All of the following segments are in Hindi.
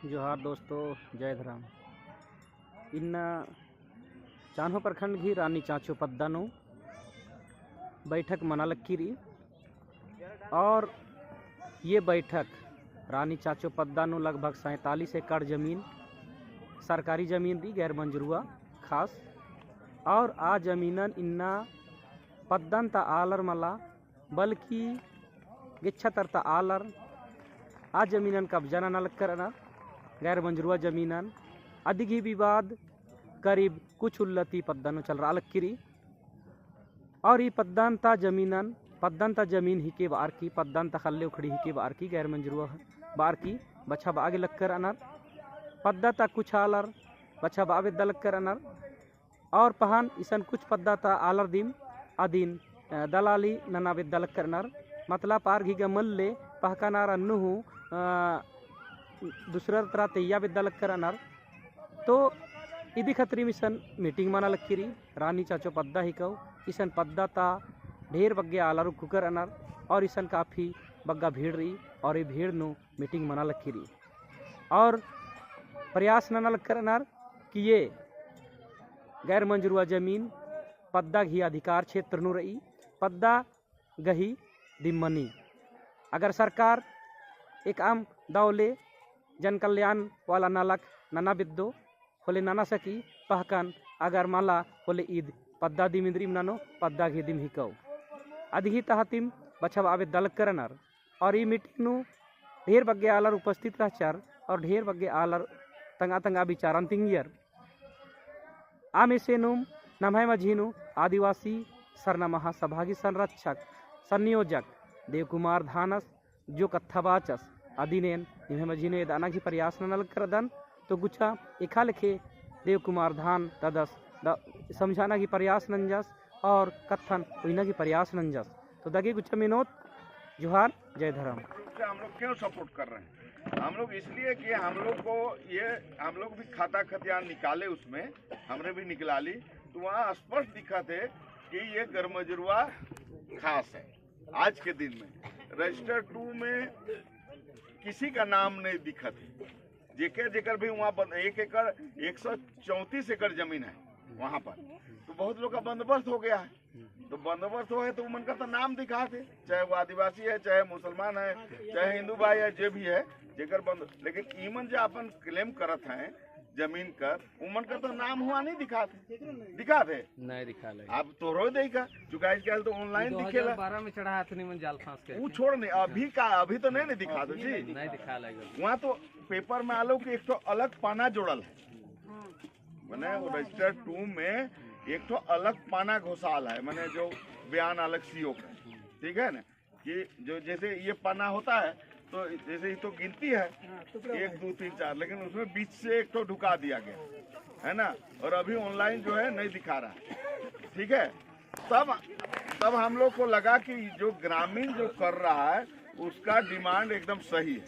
जोहार दोस्तों, जय धराम। इन चान्हो प्रखंड की रानी चाचो पद्दानो बैठक मनालक्कीरी और ये बैठक रानी चाचो पद्दानो लगभग 47 एकड़ ज़मीन सरकारी ज़मीन दी गैर मंजूरुआ खास और आ ज़मीनन इन्ना पद्दन ता आलर मला बल्कि गिच्छतर ता आलर आ ज़मीनन कब्जा न करना गैर मंजूरुआ ज़मीनन अधिक ही विवाद करीब कुछ उल्लती पद्दन चल रहा लक्कीरी और ये पद्दन ता ज़मीन ही के बार की पद्दन ता खल्ले उखड़ी ही के बार की गैर मंजूरुआ बार की बच्छा बागे लग कर अनर पद्दा ता कुछ आलर बच्छा बागे दलक कर अनर और पहान इसन कुछ पद्दा ता आलर दिम अधीन दलाली नना विद्दलक करनर मतलब पार घी मल्ले पहकानार अन्नु दूसरा तरह तैया विद्दलक करनर तो इदी खतरी मिशन मीटिंग मना लक्कीरी रानी चाचो पद्दा ही कहो इसन पद्दा ता ढेर बग्गे आलर कुकर अनर और इसन काफ़ी बग्गा भीड़ रही और ये भीड़ नु मीटिंग मना लक्कीरी और प्रयास नना लग कर अनर कि ये गैर मंजूरुआ ज़मीन पद्दा घी अधिकार क्षेत्र नु रही पद्दा गही दिम्मनी अगर सरकार एक आम दावले जन कल्याण वाला नालक नना बिद्दो होले नना सकी पहकन अगर माला होले ईद पद्दा दिम इंद्रिम नानो पद्दा घी दिम हिकौ अधिही तहतिम बछब आवे दलक करनर और ये मीटिंग नु ढेर बग्गे आलर उपस्थित रहचार और ढेर बग्गे आलर तंगा तंगा विचारन तिंगियर आमे से नुम नमय मझीनु आदिवासी सरना महासभागी संरक्षक संयोजक देव कुमार धानस जो कत्थवाचस अधीनेन इन्हें मझीने दाना की प्रयास नल करदन तो गुच्छा एखा लिखे देव कुमार धान तदस समझाना की प्रयास नंजस और कत्थन उइना की प्रयास नंजस तो दगे गुच्छा मिनोत जोहार जय धर्म। हम लोग क्यों सपोर्ट कर रहे हैं? हम लोग इसलिए कि हम लोग को ये हम लोग भी खाता खतियान निकाले उसमें हमने भी निकला ली तो वहाँ स्पष्ट दिखा थे कि ये गैरमंजूरुआ खास है। आज के दिन में रजिस्टर 2 में किसी का नाम नहीं दिखा थे जेकर भी वहाँ 1 एकड़ 134 एकड़ जमीन है वहाँ पर तो बहुत लोग का बंदोबस्त हो गया है तो बंदोबस्त हो है तो मन का तो नाम दिखा थे चाहे वो आदिवासी है चाहे मुसलमान है चाहे हिंदू भाई है जो भी है जेकर बंद लेकिन ईमन जो अपन क्लेम करत हैं जमीन कर उमन का तो नाम हुआ नहीं दिखा थे नहीं दिखा ले अब तो रो देगा चुका आजकल तो ऑनलाइन दिखेला 2012 में चढ़ा हाथ नहीं मन जाल फांस के वो छोड़ नहीं अभी तो नहीं दिखा दो जी नहीं दिखा लेगा वहाँ तो पेपर में आलो कि एक तो अलग पाना जोड़ल है मैंने वो रजिस्टर 2 में एक तो अलग पाना घोषाल है मैंने जो बयान अलग सीओ का ठीक है ना कि जो जैसे ये पाना होता है तो जैसे ही तो गिनती है 1 2 3 4 लेकिन उसमें बीच से एक तो ढुका दिया गया है ना और अभी ऑनलाइन जो है नहीं दिखा रहा है ठीक है तब हम लोग को लगा कि जो ग्रामीण जो कर रहा है उसका डिमांड एकदम सही है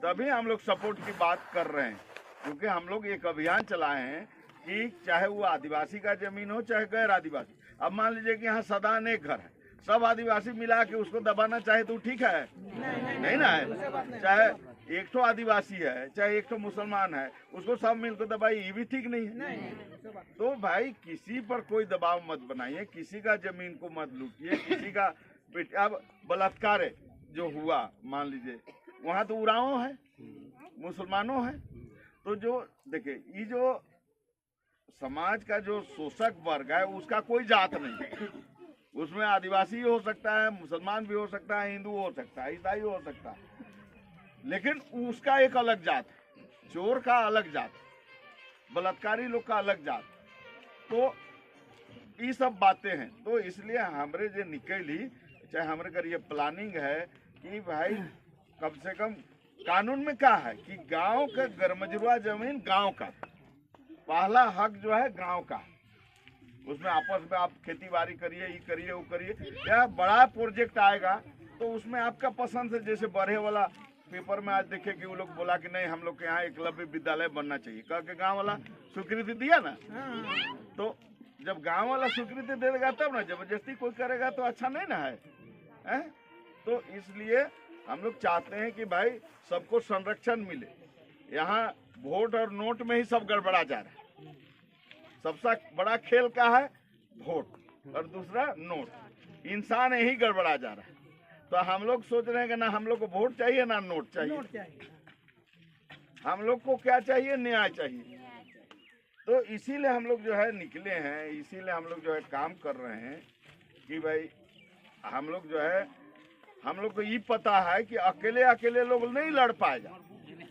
तभी हम लोग सपोर्ट की बात कर रहे हैं क्योंकि हम लोग एक अभियान चलाए हैं कि चाहे वो आदिवासी का जमीन हो चाहे गैर आदिवासी अब मान लीजिए कि यहाँ सदान एक घर है सब आदिवासी मिला के उसको दबाना चाहे तो ठीक है नहीं ना है चाहे एक तो आदिवासी है चाहे एक तो मुसलमान है उसको सब मिलकर दबाई ये भी ठीक नहीं है तो भाई किसी पर कोई दबाव मत बनाइए किसी का जमीन को मत लूटिए किसी का अब बलात्कार जो हुआ मान लीजिए वहाँ तो उराव है मुसलमानों है तो जो देखिए ये जो समाज का जो शोषक वर्ग है उसका कोई जात नहीं है उसमें आदिवासी हो सकता है मुसलमान भी हो सकता है हिंदू हो सकता है ईसाई हो सकता है लेकिन उसका एक अलग जात है चोर का अलग जात बलात्कारी लोग का अलग जात तो ये सब बातें हैं तो इसलिए हमरे जो निकली चाहे हमारे कर ये प्लानिंग है कि भाई कम से कम कानून में क्या है कि गांव का गैरमंजूरुआ जमीन गांव का पहला हक जो है गांव का उसमें आपस में आप खेती बाड़ी करिए ये करिए वो करिए या बड़ा प्रोजेक्ट आएगा तो उसमें आपका पसंद से जैसे बढ़े वाला पेपर में आज देखे कि वो लोग बोला कि नहीं हम लोग के यहाँ एकलव्य विद्यालय बनना चाहिए कह के गाँव वाला स्वीकृति दिया ना तो जब गाँव वाला स्वीकृति दे देगा तब ना जबरदस्ती कोई करेगा तो अच्छा नहीं ना है? तो इसलिए हम लोग चाहते हैं कि भाई सबको संरक्षण मिले यहाँ वोट और नोट में ही सब गड़बड़ा जा रहा है। सबसे बड़ा खेल का है वोट और दूसरा नोट। इंसान यही गड़बड़ा जा रहा है। तो हम लोग सोच रहे हैं कि ना हम लोग को वोट चाहिए ना नोट चाहिए। हम लोग को क्या चाहिए? न्याय चाहिए। तो इसीलिए हम लोग जो है निकले हैं, इसीलिए हम लोग जो है काम कर रहे हैं कि भाई हम लोग जो है, हम लोग को ये पता है कि अकेले अकेले लोग नहीं लड़ पाएगा।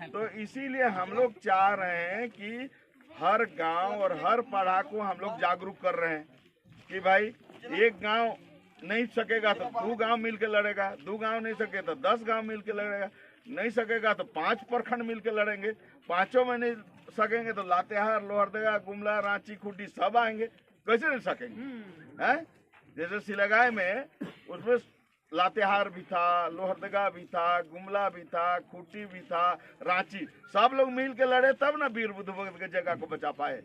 तो इसीलिए हम लोग चाह रहे हैं कि हर गांव और हर पाड़ा को हम लोग जागरूक कर रहे हैं कि भाई एक गांव नहीं सकेगा तो 2 गांव मिलके लड़ेगा, 2 गांव नहीं सके तो 10 गांव मिलके लड़ेगा, नहीं सकेगा तो 5 प्रखंड मिलके लड़ेंगे, 5 में नहीं सकेंगे तो लातेहार, लोहरदगा, गुमला, रांची, खूंटी सब आएंगे। कैसे नहीं सकेंगे? हैं? जैसे सिलगाय में उसमें लातेहार भी था, लोहरदगा भी था, गुमला भी था, खूंटी भी था, रांची, सब लोग मिल के लड़े तब ना वीर बुद्ध भगत के जगह को बचा पाए।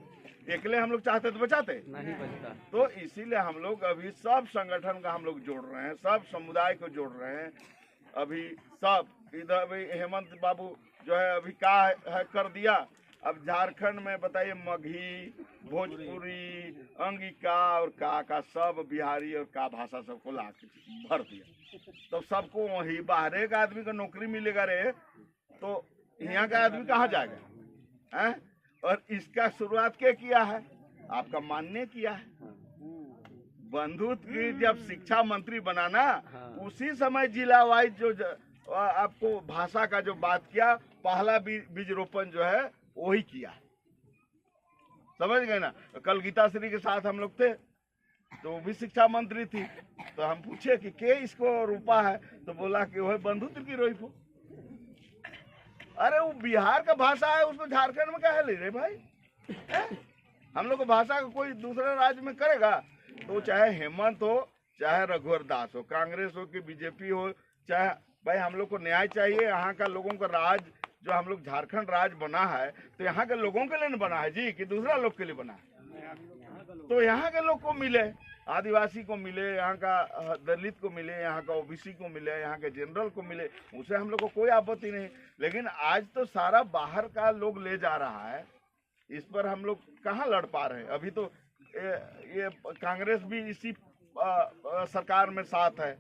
अकेले हम लोग चाहते तो बचाते नहीं बचता। तो इसीलिए हम लोग अभी सब संगठन का हम लोग जोड़ रहे हैं, सब समुदाय को जोड़ रहे हैं। अभी सब इधर भी हेमंत बाबू जो है अभी क्या है कर दिया। अब झारखंड में बताइए मगही, भोजपुरी, अंगिका और का सब बिहारी और का भाषा सबको ला के भर दिया। तो सबको वही बाहर का आदमी को नौकरी मिलेगा रे, तो यहाँ का आदमी कहाँ जाएगा? हैं? और इसका शुरुआत क्या किया है? आपका मानने किया है। बंधुत्व की जब शिक्षा मंत्री बनाना, उसी समय जिला वाइज जो आपको भाषा का जो बात किया, पहला बीज रोपण जो है वही किया। समझ गए ना? कल गीताश्री के साथ हम लोग थे, तो वो भी शिक्षा मंत्री थी। तो हम पूछे कि के इसको रोपा है, तो बोला कि वह बंधुत्व की रोपो। अरे वो बिहार का भाषा है, उसको झारखंड में क्या ले रहे भाई? हम लोग को भाषा का कोई दूसरा राज्य में करेगा तो चाहे हेमंत हो, चाहे रघुवर दास हो, कांग्रेस हो कि बीजेपी हो, चाहे भाई हम लोग को न्याय चाहिए। यहाँ का लोगों का राज जो हम लोग झारखंड राज बना है, तो यहाँ के लोगों के लिए बना है जी कि दूसरा लोग के लिए बना है? तो यहाँ के लोग को मिले, आदिवासी को मिले, यहाँ का दलित को मिले, यहाँ का ओबीसी को मिले, यहाँ के जनरल को मिले, उसे हम लोग को कोई आपत्ति नहीं। लेकिन आज तो सारा बाहर का लोग ले जा रहा है, इस पर हम लोग कहाँ लड़ पा रहे हैं? अभी तो ये कांग्रेस भी इसी सरकार में साथ है,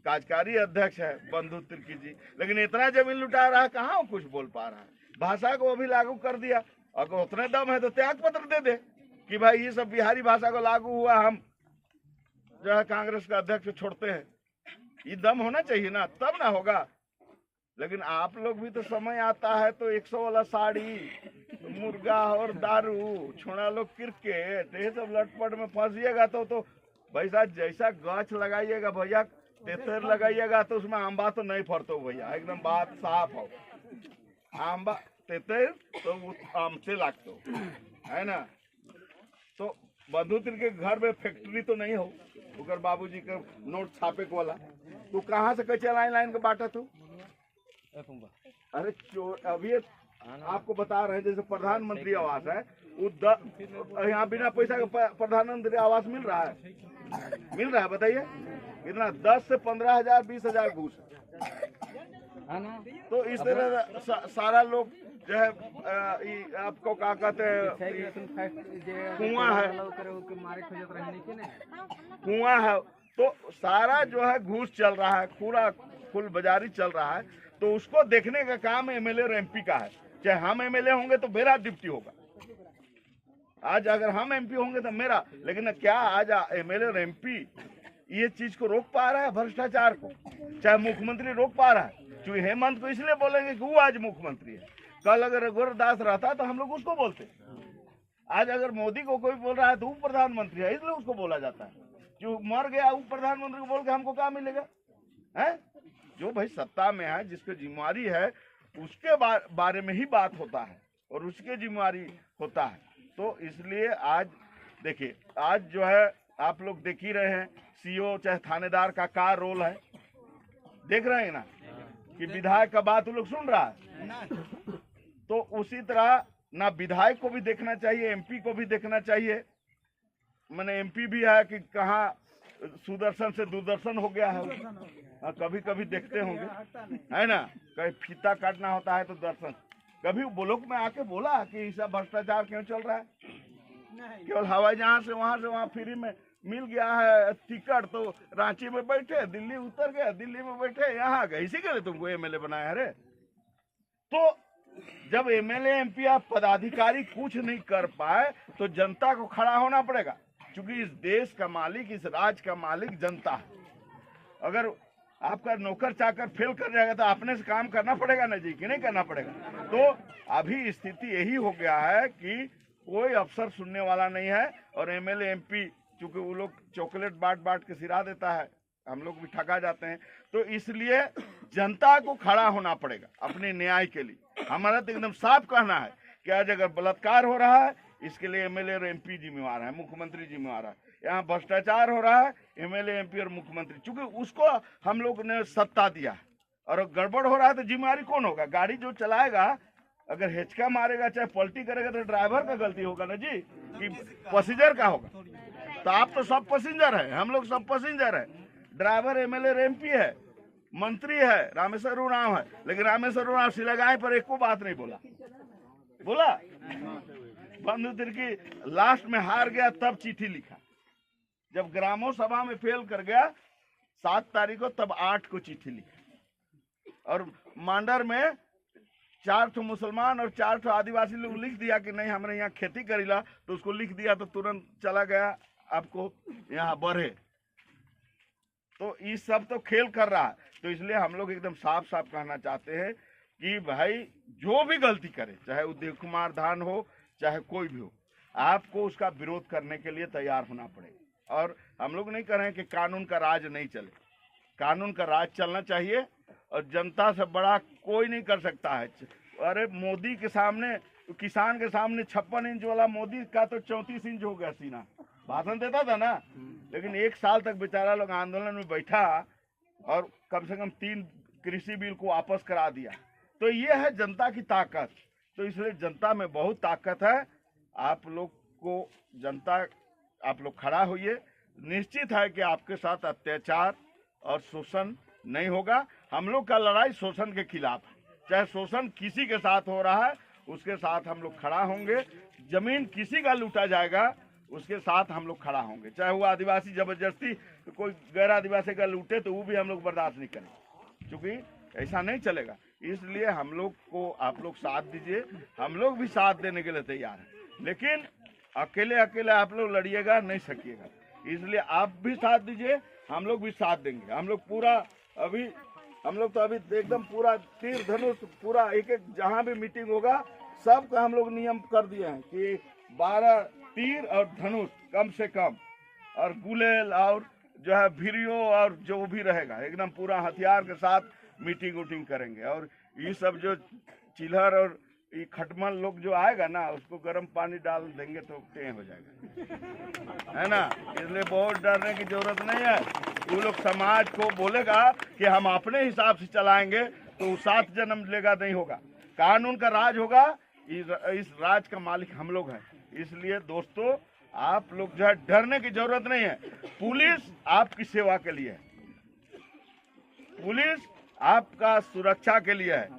कार्यकारी अध्यक्ष है बंधु तिर्की जी, लेकिन इतना जमीन लुटा रहा है, कहाँ कुछ बोल पा रहा है? भाषा को अभी लागू कर दिया। अगर उतने दम है तो त्याग पत्र दे दे कि भाई ये सब बिहारी भाषा को लागू हुआ, हम जो है कांग्रेस का अध्यक्ष छोड़ते हैं। ये दम होना चाहिए ना, तब ना होगा। लेकिन आप लोग भी तो समय आता है तो 100 वाला साड़ी, मुर्गा और दारू, छोड़ा लोग क्रिकेट, ये सब लटपट में फंसिएगा तो भाई साहब जैसा गाछ लगाइएगा भैया, तेतर लगाइएगा तो उसमें आंबा तो नहीं फरतो भैया, एकदम बात साफ हो। आंबा तेतर तो आम से लागतो है ना। तो बंधुत्र के घर में फैक्ट्री तो नहीं हो, उकर बाबूजी के नोट छापे वाला, तू कहाँ से कच्चे लाइन के बांटा तू? अरे अभी आपको बता रहे हैं, जैसे प्रधानमंत्री आवास है, वो यहाँ बिना पैसा का प्रधानमंत्री आवास मिल रहा है बताइए कितना? 10 से 15,000 20,000 घूस। तो इस तरह सारा लोग जो है आपको क्या कहते हैं, कुआं है, तो सारा जो है घूस चल रहा है, पूरा फुल बाजारी चल रहा है। तो उसको देखने का काम एमएलए और एमपी का है। चाहे हम एमएलए होंगे तो मेरा डिप्टी होगा, आज अगर हम एमपी होंगे तो मेरा। लेकिन क्या आज एमएलए और एमपी ये चीज को रोक पा रहा है, भ्रष्टाचार को? चाहे मुख्यमंत्री रोक पा रहा है? क्योंकि हेमंत को इसलिए बोलेंगे कि वो आज मुख्यमंत्री है, कल अगर रघुवर दास रहता तो हम लोग उसको बोलते। आज अगर मोदी को कोई बोल रहा है तो वो प्रधानमंत्री है, इसलिए उसको बोला जाता है। जो मर गया वो प्रधानमंत्री को बोल के हमको क्या मिलेगा? है जो भाई सत्ता में है, जिसकी जिम्मेवारी है, उसके बारे में ही बात होता है और उसकी जिम्मेवारी होता है। तो इसलिए आज देखिए, आज जो है आप लोग देख ही रहे हैं, सीओ चाहे थानेदार का क्या रोल है, देख रहे हैं ना कि विधायक का बात वो लोग सुन रहा है। तो उसी तरह ना विधायक को भी देखना चाहिए, एमपी को भी देखना चाहिए। मैंने एमपी भी है कि कहाँ सुदर्शन से दूरदर्शन हो गया है, कभी कभी देखते होंगे है ना, कहीं फीता काटना होता है तो दर्शन कभी ब्लॉक में आके बोला कि ये सब भ्रष्टाचार क्यों चल रहा है? केवल हवाई जहाज से वहां फ्री में मिल गया है टिकट, तो रांची में बैठे, दिल्ली उतर गए, दिल्ली में बैठे, यहाँ गए, इसी के लिए तुमको एमएलए बनाया है रे। तो जब एमएलए एमपी आप पदाधिकारी कुछ नहीं कर पाए तो जनता को खड़ा होना पड़ेगा, क्योंकि इस देश का मालिक, इस राज्य का मालिक जनता है। अगर आपका नौकर चाकर फेल कर जाएगा तो अपने से काम करना पड़ेगा ना जी, कि नहीं करना पड़ेगा? तो अभी स्थिति यही हो गया है कि कोई अफसर सुनने वाला नहीं है, और एमएलए एमपी चूंकि वो लोग चॉकलेट बांट के सिरा देता है, हम लोग भी ठगा जाते हैं। तो इसलिए जनता को खड़ा होना पड़ेगा अपने न्याय के लिए। हमारा तो एकदम साफ कहना है कि आज अगर बलात्कार हो रहा है इसके लिए एमएलए और एमपी जिम्मेवार है, मुख्यमंत्री जिम्मेवार है। यहाँ भ्रष्टाचार हो रहा है, एमएलए एमपी और मुख्यमंत्री, चूंकि उसको हम लोग ने सत्ता दिया है, और गड़बड़ हो रहा है तो जिम्मेवारी कौन होगा? गाड़ी जो चलाएगा अगर हेचका मारेगा चाहे पलटी करेगा तो ड्राइवर का गलती होगा ना जी, कि पैसेंजर का होगा? तो आप तो सब पैसेंजर है, हम लोग सब पैसेंजर है। ड्राइवर एमएलए एमपी है, मंत्री है, रामेश्वर उरांव है, लेकिन रामेश्वर उरांव सिलगाय पर एक को बात नहीं बोला। बंधु तिर्की लास्ट में हार गया तब चिट्ठी लिखा, जब ग्रामो सभा में फेल कर गया 7 तारीख को, तब 8 को चिट्ठी लिखा। और मांडर में 4 ठो मुसलमान और 4 ठो आदिवासी लोग लिख दिया कि नहीं हमारे यहाँ खेती करीला, तो उसको लिख दिया तो तुरंत चला गया आपको यहाँ बढ़े। तो ये सब तो खेल कर रहा है। तो इसलिए हम लोग एकदम साफ साफ कहना चाहते हैं कि भाई जो भी गलती करे, चाहे उदय कुमार धान हो चाहे कोई भी हो, आपको उसका विरोध करने के लिए तैयार होना पड़ेगा। और हम लोग नहीं कह रहे हैं कि कानून का राज नहीं चले, कानून का राज चलना चाहिए, और जनता से बड़ा कोई नहीं कर सकता है। अरे मोदी के सामने, किसान के सामने 56 इंच वाला मोदी का तो 34 इंच हो गया सीना, भाषण देता था ना, लेकिन 1 साल तक बेचारा लोग आंदोलन में बैठा और कम से कम 3 कृषि बिल को वापस करा दिया। तो ये है जनता की ताकत। तो इसलिए जनता में बहुत ताकत है। आप लोग को जनता, आप लोग खड़ा होइए। निश्चित है कि आपके साथ अत्याचार और शोषण नहीं होगा। हम लोग का लड़ाई शोषण के खिलाफ है। चाहे शोषण किसी के साथ हो रहा है उसके साथ हम लोग खड़ा होंगे। जमीन किसी का लूटा जाएगा उसके साथ हम लोग खड़ा होंगे। चाहे वो आदिवासी जबरदस्ती कोई गैर आदिवासी का लूटे तो वो भी हम लोग बर्दाश्त नहीं करेंगे, क्योंकि ऐसा नहीं चलेगा। इसलिए हम लोग को आप लोग साथ दीजिए, हम लोग भी साथ देने के लिए तैयार हैं, लेकिन अकेले अकेले आप लोग लड़िएगा नहीं सकिएगा। इसलिए आप भी साथ दीजिए, हम लोग भी साथ देंगे। हम लोग पूरा हम लोग तो अभी एकदम पूरा तीर धनुष पूरा एक जहाँ भी मीटिंग होगा सबका हम लोग नियम कर दिए हैं कि 12 तीर और धनुष कम से कम, और गुलेल और जो है भिरियो और जो भी रहेगा एकदम पूरा हथियार के साथ मीटिंग उटिंग करेंगे। और ये सब जो चिल्हर और ये खटमल लोग जो आएगा ना उसको गर्म पानी डाल देंगे तो टे हो जाएगा, है ना। इसलिए बहुत डरने की जरूरत नहीं है। वो लोग समाज को बोलेगा कि हम अपने हिसाब से चलाएंगे तो 7 जन्म लेगा नहीं होगा। कानून का राज होगा, इस राज का मालिक हम लोग हैं। इसलिए दोस्तों आप लोग जो है डरने की जरूरत नहीं है। पुलिस आपकी सेवा के लिए है, पुलिस आपका सुरक्षा के लिए है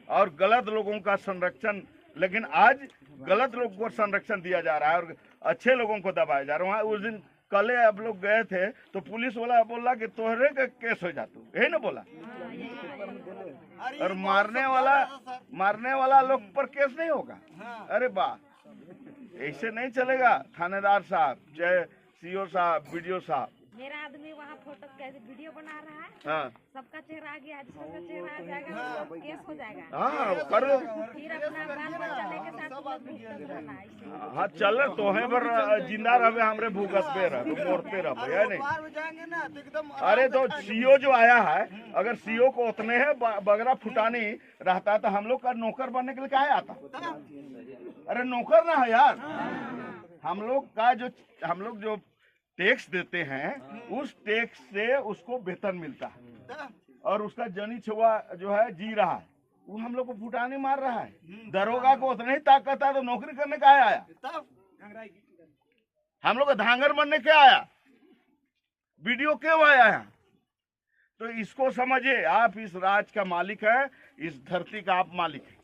और गलत लोगों का संरक्षण। लेकिन आज गलत लोगों को संरक्षण दिया जा रहा है और अच्छे लोगों को दबाया जा रहा है। वहाँ उस दिन कल आप लोग गए थे तो पुलिस वाला बोला कि तोहरे का केस हो जाता, यही ना बोला। और मारने वाला लोग पर केस नहीं होगा। अरे वाह, ऐसे नहीं चलेगा। थानेदार साहब, चाहे सीओ साहब, बीडीओ साहब, मेरा आदमी वहाँ फोटो कैसे वीडियो बना रहा है, हाँ सबका चेहरा आ गया, जिसका चेहरा आ जाएगा तो केस हो जाएगा। हाँ करो, फिर अपना बाल बच्चा लेके साथ भुगतत रहना है इसलिए। हाँ चल तो है पर जिंदा रहे हमरे भूगत पे रहे मोड़ते रहे, है नहीं। अरे तो सीओ जो आया है, अगर सीओ को उतने है बगरा फुटानी रहता तो हम लोग का नौकर बनने के लिए क्या आता? अरे नौकर ना है यार, हम लोग जो टैक्स देते हैं उस टैक्स से उसको वेतन मिलता है और उसका जनी छुआ जो है जी रहा है, वो हम लोग को फुटानी मार रहा है। दरोगा को उतना ही ताकत है तो नौकरी करने का आया? हम लोग का धांगर बनने क्या आया? वीडियो क्यों आया है? तो इसको समझिए, आप इस राज का मालिक है, इस धरती का आप मालिक है।